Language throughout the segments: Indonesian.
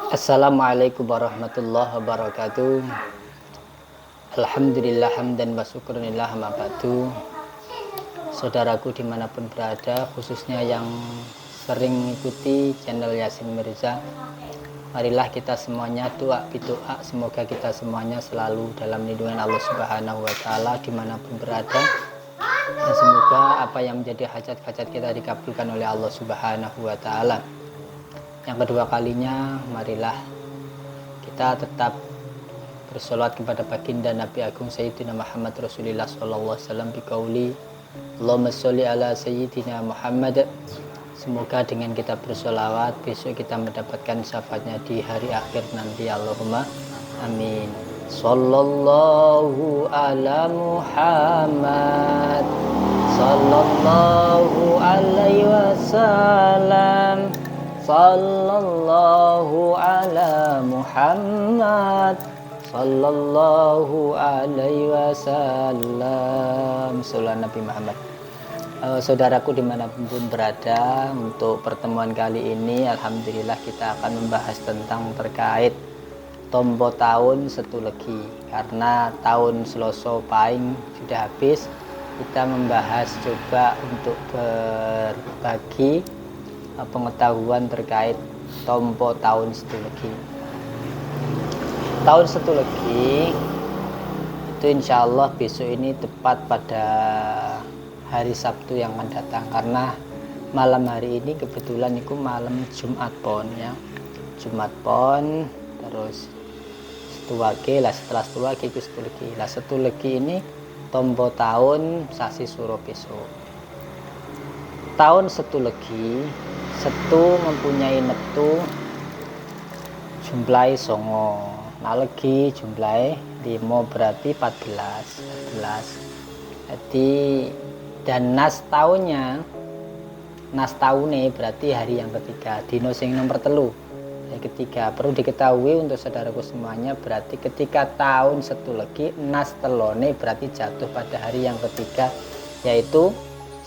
Assalamualaikum warahmatullahi wabarakatuh. Alhamdulillah hamdan wa syukurillah ma ba'du. Saudaraku dimanapun berada, khususnya yang sering mengikuti channel Yasin Mirza, marilah kita semuanya doa bidoa, semoga kita semuanya selalu dalam lindungan Allah Subhanahu wa Ta'ala dimanapun berada, dan semoga apa yang menjadi hajat-hajat kita dikabulkan oleh Allah Subhanahu wa Ta'ala. Yang kedua kalinya, marilah kita tetap bersolawat kepada baginda Nabi Agung Sayyidina Muhammad Rasulullah SAW biqauli Allahumma sholli ala Sayyidina Muhammad. Semoga dengan kita bersolawat besok kita mendapatkan syafaatnya di hari akhir nanti. Allahumma amin. Sallallahu ala Muhammad sallallahu alaihi wasallam. Sallallahu ala Muhammad sallallahu alaihi wasallam. Sallallahu Nabi Muhammad. Saudaraku dimanapun berada, untuk pertemuan kali ini alhamdulillah kita akan membahas tentang terkait tombo tahun satu legi, karena tahun Selasa Pahing sudah habis. Kita membahas coba untuk berbagi pengetahuan terkait tompo tahun satu legi. Tahun satu legi itu insya Allah besok ini tepat pada hari Sabtu yang akan datang, karena malam hari ini kebetulan itu malam Jumat Pon ya, Jumat Pon. Terus setuwage lah, setelah setuwage itu satu legi lah, satu legi ini tombo tahun sasi suro besok. Tahun satu legi, setu mempunyai metu jumlahi songo, nah legi jumlahi limo berarti 14. Jadi dan nas tahunnya, nas tahunnya berarti hari yang ketiga, dino sing nomor telu, hari ketiga. Perlu diketahui untuk saudaraku semuanya, berarti ketika tahun satu legi nas telone berarti jatuh pada hari yang ketiga, yaitu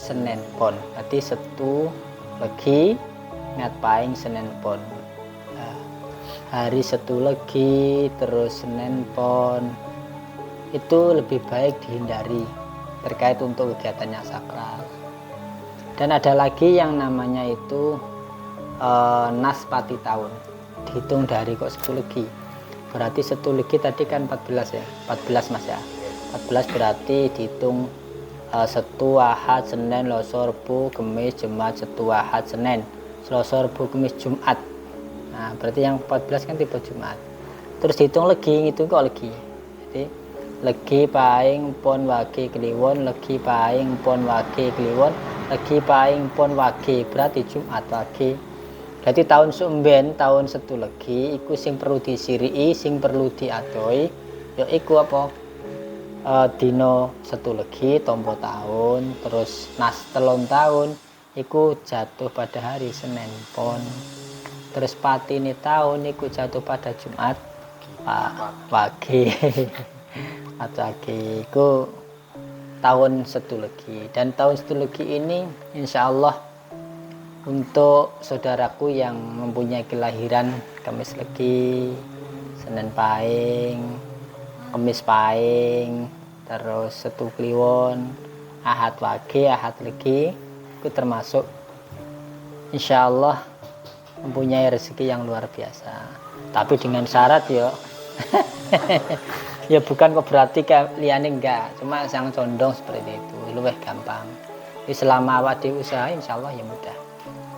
Senin Pon. Berarti setu legi ngat Pahing Senin Pon. Nah, hari setu legi terus Senin Pon itu lebih baik dihindari terkait untuk kegiatannya sakral. Dan ada lagi yang namanya itu nas pati tahun, dihitung dari kok setu legi. Berarti setu legi tadi kan 14 ya, 14 mas ya, 14 berarti dihitung Setu, Ahad, Senin, Selasa, Rabu, Kamis, Jumat, Setu, Ahad, Senin, Selasa, Rabu, Kamis, Jumat. Nah, berarti yang 14 kan tipe Jumat. Terus dihitung legi, itu kok legi. Jadi legi Pahing Pon Wage Kliwon, legi Pahing Pon Wage Kliwon, legi Pahing Pon Wage berarti Jumat Wage. Berarti tahun sumben, tahun setu legi iku sing perlu disirii, sing perlu diadoi, ya iku apa? Dino setu legi tombo tahun, terus nas telon tahun iku jatuh pada hari Senin Pon. Terus patine tahun iku jatuh pada Jumat Wage. Wage iku tahun setu legi. Dan tahun setu legi ini insya Allah untuk saudaraku yang mempunyai kelahiran Kamis legi, Senin Pahing, Kamis Pahing, terus Setu Kliwon, Ahad Wage, Ahad legi, itu termasuk insya Allah mempunyai rezeki yang luar biasa. Tapi dengan syarat ya ya bukan kok berarti liane enggak, cuma yang condong seperti itu lebih gampang. Jadi selama awak diusaha insya Allah ya mudah.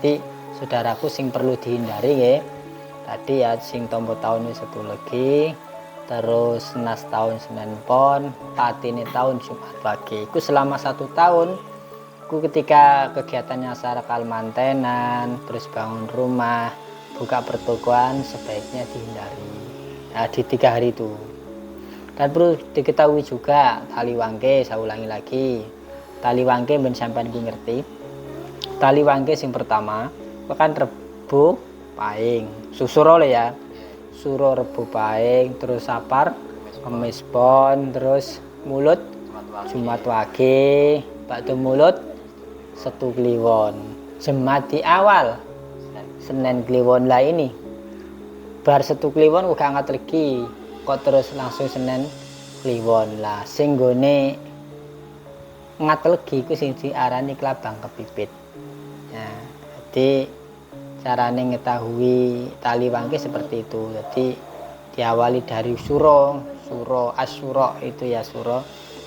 Jadi saudaraku sing perlu dihindari ya tadi ya, sing tombo tahun ini satu legi, terus nas tahun Senin Pon, patine tahun Jumat Wage. Itu selama 1 tahun ku ketika kegiatannya sarakal mantenan, terus bangun rumah, buka pertokoan, sebaiknya dihindari nah, di 3 hari itu. Dan perlu diketahui juga tali wangke, saya ulangi lagi, tali wangke ben sampean ku ngerti. Tali wangke sing pertama kan Rebo Pahing, susuro ya, Suro Rebo Pahing, terus Sapar Kamis Pon, terus Mulut Jumat Wage, Bakdo Mulut Setu Kliwon. Jumat di awal Senin Kliwon lah ini bar Setu Kliwon kok gak ngat legi kok terus langsung Senen Kliwon lah sing nggone ngat legi ku sing diarani klabang kepipit. Nah, jadi carane ngetahui tali wangke seperti itu. Jadi diawali dari suro asyura itu ya suro.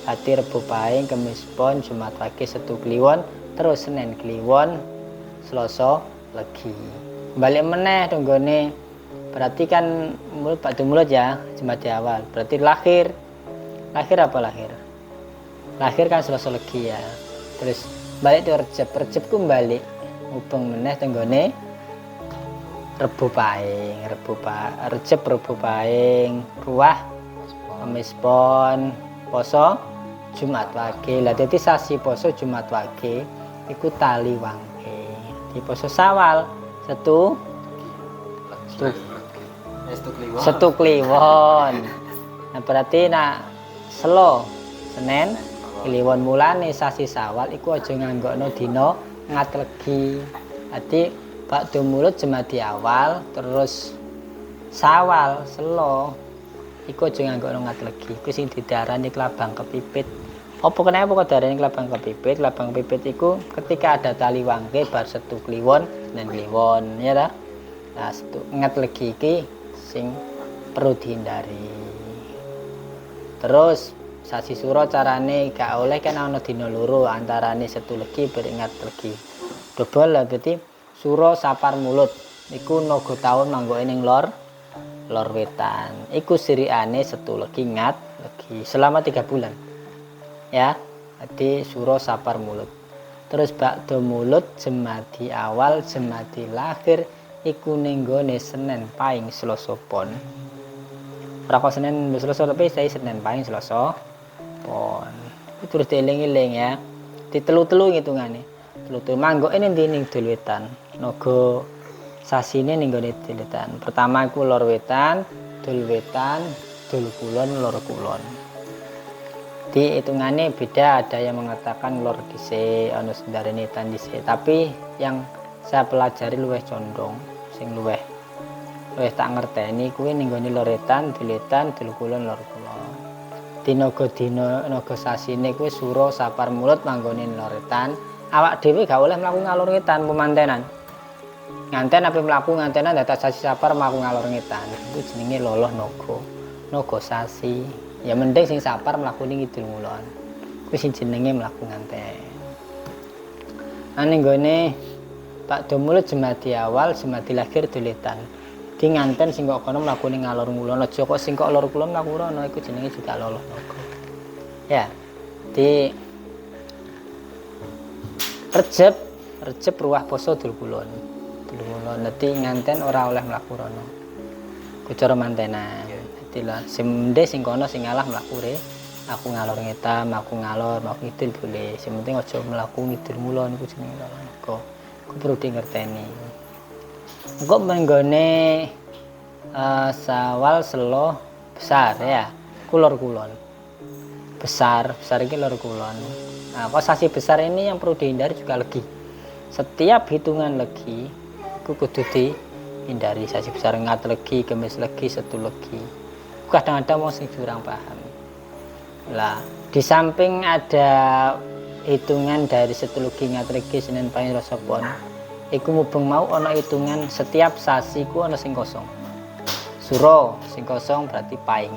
Hati Rebo Pahing, Kemis Pon, Jumat Wage, Setu Kliwon, terus Senen Kliwon, Selasa Legi. Balik meneh tunggone berarti kan mulut Pak Mulut ya Jumat di awal. Berarti lahir apa lahir? Lahir kan Selasa Legi ya. Terus balik ke Recep ku balik hubung meneh tunggone Rebo Pahing, Recep Rebo Pahing, Ruah Kemis Pon, Poso Jumat Wage. Lah dadi sasi poso Jumat Wage iku tali wangke. Di poso Sawal Setu Kliwon. Nah berarti nak Selo Senen Kliwon mulane sasi Sawal iku aja nganggokno dina ngat legi. Dadi bakdo mulut Jumat di awal terus Sawal Selo iku aja nganggokno ngat legi. Iku sing didarani klabang kepipit. Apa kenapa kok diarani klabang kepipit? Klabang kepipit iku ketika ada tali wangke bar Setu Kliwon dan Kliwon ya ta. Nah, ngat legi iki sing perlu dihindari. Terus sasi suro carane gak oleh kan ana dina loro antarane Setu Legi beringat legi. Dobol lah berarti suro sapar mulut iku naga taun manggoke ning lor wetan. Iku sirikane Setu Legi ngat legi selama 3 bulan. Ya. Jadi suro sapar mulut. Terus bakdo mulut Jemadi awal Jemadi lahir iku ning gone Senen Pahing Selasa Pon. Ora kok Senen Selasa tapi saya Senen Pahing Selasa Pon. Itu terus dieling-eling ya. Ditelu-telu ngitungane. Telu-telu manggoke ning ndi ning Dul Wetan. Naga sasine ning gone Dul Wetan. Pertama iku lor wetan, Dul Wetan, Dul Kulon, lor Kulon. Di hitungannya beda, ada yang mengatakan lor dhisik, ana sendarane tan dhisik. Tapi yang saya pelajari luwih condong sing luwih tak ngerteni kuwi ning gone loretan, diletan, Dul Kulon, lor Kulon. Naga sasine kuwi suro sapar mulut manggone loretan. Awak dhewe gak oleh mlaku ngalor ngetan pemantenan. Nganten ape mlaku ngantenan dadak sasi sapar mlaku ngalor ngetan. Iku jenenge loloh naga sasi. Ya mending sing sapar mlaku ning Kidul Ngulon. Kuwi sing jenenge mlaku nganten. Ning gone bakdo mulut Jemadi awal, Jemadi lahir Duletan. Di nganten sing kok kono mlaku ning ngalor ngulon, aja kok sing kok lor kulon mlaku rono iku jenenge juga loloh naga. Ya. Di Recep ruah poso Dul Kulon. Dadi nganten ora oleh mlaku rono. Ku cara mantenan. Lah semde sing kono sing ngalah mlaku re aku ngalor ngetam aku ngalor mau ngidul boleh sing penting aja mlaku ngidul mulon iku jenenge naga ku perlu di ngerteni engko menggone Sawal Selo besar ya kulor kulon besar iki lor kulon. Nah kok sasi besar ini yang perlu dihindari juga legi. Setiap hitungan legi ku kudu dihindari sasi besar ngat legi Kemis legi Setu legi. Kadang-kadang mau sing kurang paham. Lah, di samping ada hitungan dari Setu Legi ngat legi Senen Pahing Selasa Pon. Iku mubeng mau ana hitungan setiap sasi ku ana sing kosong. Suro sing kosong berarti Pahing.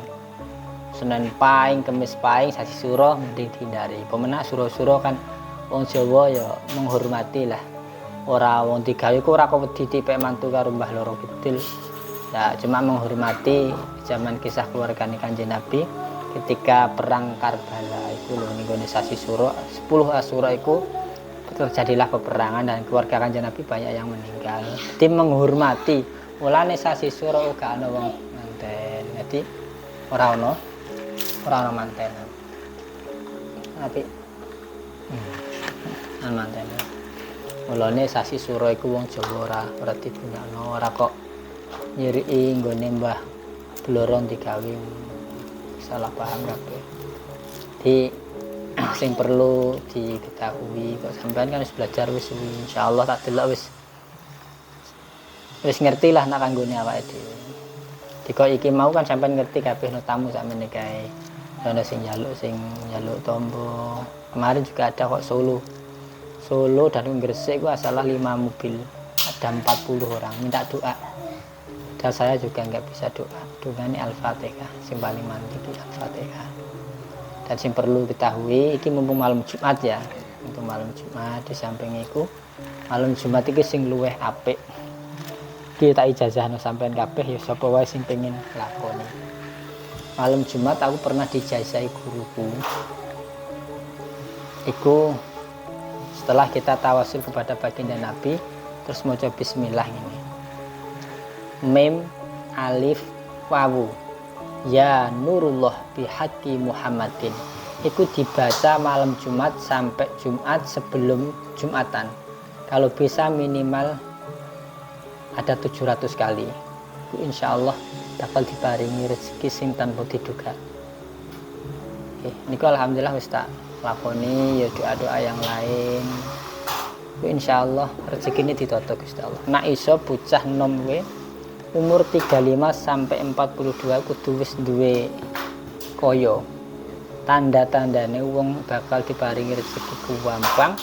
Senen Pahing, Kemis Pahing, sasi suro mending dihindari. Pemenak suro-suro kan wong Jawa ya menghormati lah. Ora wong digawe ku ora kok wedi dipek mantu karo Mbah Loro Kidul. Ya, cuma menghormati zaman kisah keluarga Kanjeng Nabi ketika perang Karbala itu lho ning gone sasi suro 10 Asyura iku terjadilah peperangan dan keluarga Kanjeng Nabi banyak yang meninggal. Tim menghormati mulane sasi suro uga ana wong manten. Dadi ora ana manten. Tapi manten. Mulane sasi suro iku wong Jawa ora digunakno ora kok nyiri nggone Mbah Blorong digawe salah paham kabeh. Di sing perlu diketahui kok sampean kan wis belajar wis insyaallah tak delok wis ngerti lah nak kanggone awake dhewe. Diko iki mau kan sampean ngerti kabeh no tamu sakmene kae. Ono sing njaluk tombo. Kemarin juga ada kok Solo dan Gresik gua salah 5 mobil. Ada 40 orang minta doa. Dan saya juga nggak bisa doa. Doa ini Al-Fatihah, sing paling mantap Al-Fatihah. Dan sing perlu diketahui, iki mumpung malam Jumat ya. Untuk malam Jumat di samping iku, malam Jumat iki sing luweh apik. Kita ijazahno sampean kabeh ya sapa wae sing pengen lakoni. Malam Jumat aku pernah dijazahi guruku. Iku setelah kita tawasul kepada baginda Nabi, terus maca bismillah ini. Mim alif wawu ya nurullah bihaqqi Muhammadin. Itu dibaca malam Jumat sampai Jumat sebelum Jumatan. Kalau bisa minimal ada 700 kali. Itu insya Allah bakal diparingi rezeki sing tanpa diduga. Ini alhamdulillah wis tak lakoni ya doa-doa yang lain. Insya Allah rezeki ini ditoto Gusti Allah. Nak iso bocah nom we umur 35 sampai 42 kudu wis duwe kaya tanda-tandane wong bakal diparingi rezeki gampang.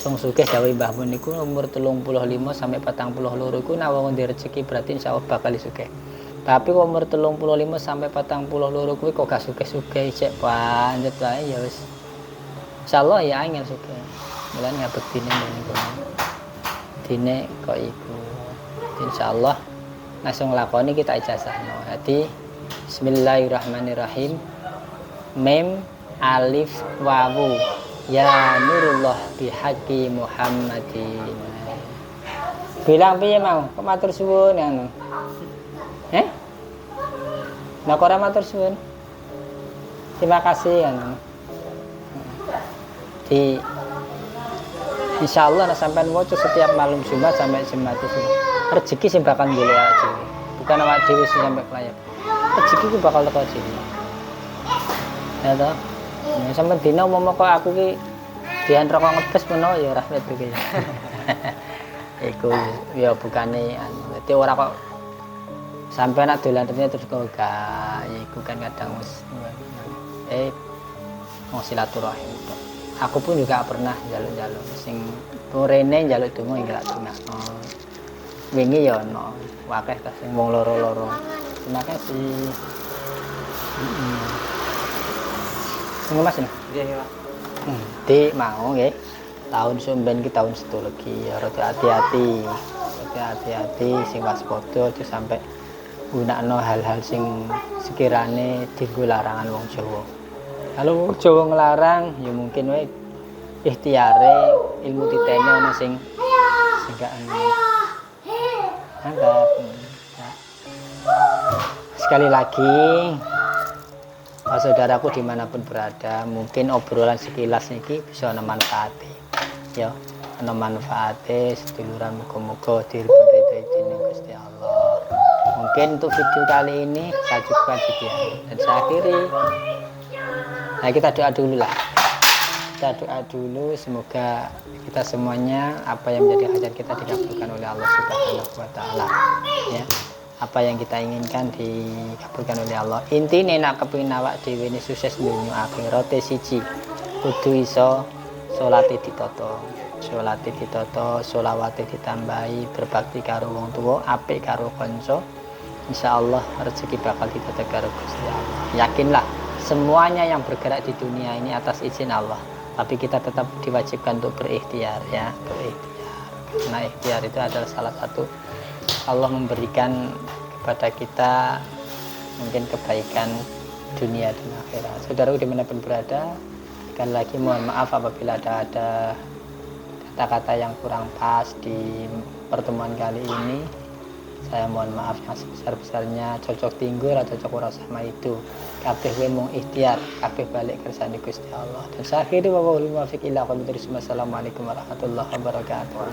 Wong sugih dawuh Mbah Mun niku umur 35 sampai 42 iku nek wong ndek rezeki berarti insyaallah bakal sugih. Tapi umur 35 sampai 42 kuwi kok gak sugih-sugih cek panjet wae ya wis. Insyaallah ya angel sugih. Mulan ngabek dine niku. Dine kok iku. Insyaallah langsung lakoni kita ijazahno. Jadi bismillahirrahmanirrahim. Mim alif wawu ya nurullah bihaqqi Muhammadin. Bilang piye mau? Kok matur suwun anu. Nah kok ora matur suwun. Terima kasih anu. Di insyaallah sampean waca setiap malam Jumat sampai Jumat itu rezeki sing bakal golek aja. Bukan awak dhewe sing sampai kelayap. Rezeki ku bakal teko dhewe. Ya toh. Ya sampean dina umpama kok aku ki dian rokok ngebes menoh ya ora wet iki. Iku ya bukane anu. Dadi ora kok sampai nak dolan terus kok gak iku kan kadang wis mau silaturahim. Aku pun juga pernah jaluk-jaluk sing rene jaluk donga enggak donga. Wingi ya ono akeh ta sing wong loro-loro. Terima kasih. Ngono Mas. Iya, iya. Di mau nggih. Tahun sumben ki tahun setu lagi ya rada hati-hati. Hati-hati sing waspada aja sampai gunakno hal-hal sing sekirane dienggo larangan wong Jawa. Kalau wong Jawa nglarang ya mungkin wae ikhtiare ilmu titene ana sing gak anggap. Sekali lagi saudaraku dimanapun berada, mungkin obrolan sekilas niki bisa ana manfaate ya, ana manfaate seduluran muga-muga diridhoi dening Gusti Allah. Mungkin untuk video kali ini saya cukupkan sekian dan saya akhiri. Nah kita doa dulu lah. Kita doa dulu semoga kita semuanya apa yang menjadi hajat kita dikabulkan oleh Allah Subhanahu wa taala. Ya. Apa yang kita inginkan dikabulkan oleh Allah. Intine nek kepengin awak dhewe ini sukses dunya akhirat siji. Kudu iso salate ditata. Salate ditata, selawate ditambahi, berbakti karo wong tuwa, apik karo kanca. Insyaallah rezeki bakal ditata karo Gusti Allah. Yakinlah semuanya yang bergerak di dunia ini atas izin Allah, tapi kita tetap diwajibkan untuk berikhtiar ya, berikhtiar. Karena ikhtiar itu adalah salah satu Allah memberikan kepada kita mungkin kebaikan dunia dan akhirat. Saudara dimanapun berada, sekali lagi mohon maaf apabila ada kata-kata yang kurang pas di pertemuan kali ini. Saya mohon maaf yang sebesar-besarnya. Cocok tinggal atau cocok ora sama itu. Kabeh we mung ikhtiar, kabeh balik kersane Gusti Allah. Dan saya akhiri wa wallahi muwaffiq ila aqwamit. Wassalamualaikum warahmatullahi wabarakatuh.